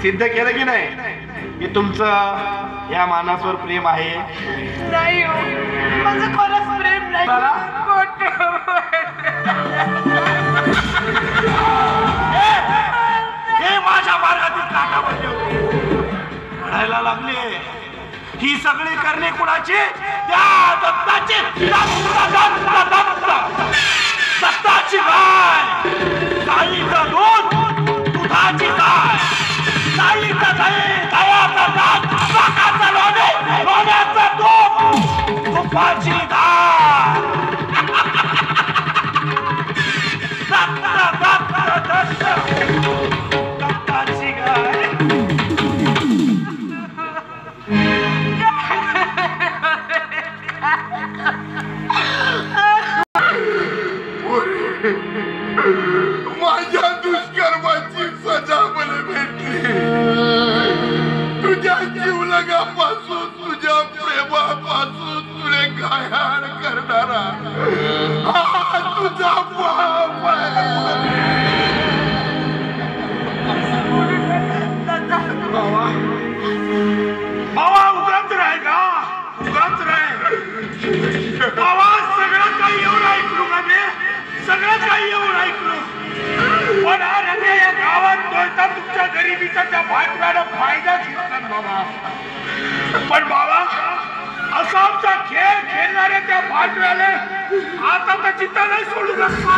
सिद्ध केलं की नाही की तुमचं या माणसावर प्रेम आहे? नाही हो, माझं खरंच प्रेम नाही. हे माझ्या मार्गातील काटा बनले होते, रडायला लागले. ही सगळी करणे कुणाची? त्या दत्ताची. दत्ताची गाय, गाईचं दूध, दुधाची गाय, गाईचं दही, दह्याचं ताक, ताकाचं लोणी, लोण्याचं तूप, तुपाची गाय. दत्ताची गाय. माझ्या दुष्कर्माची सजा मला भेटली. तुझ्या जीवलगापासून, तुझ्या प्रेमापासून तुला घायाळ करणारा हा तुझा बाप आहे. बाबा उगाच राह का, उगाच राह बाबा. सगळं काही येऊन ऐकलो का मी, सगळं काही येऊन ऐकलो. पण अरे या गावात बोलता तुमच्या गरिबीचा त्या भाटव्याला फायदा घेतला बाबा. पण बाबा असा आमचा खेळ खेळणाऱ्या त्या भाटव्याला आता तर चित्ता नाही सोडू शकतो.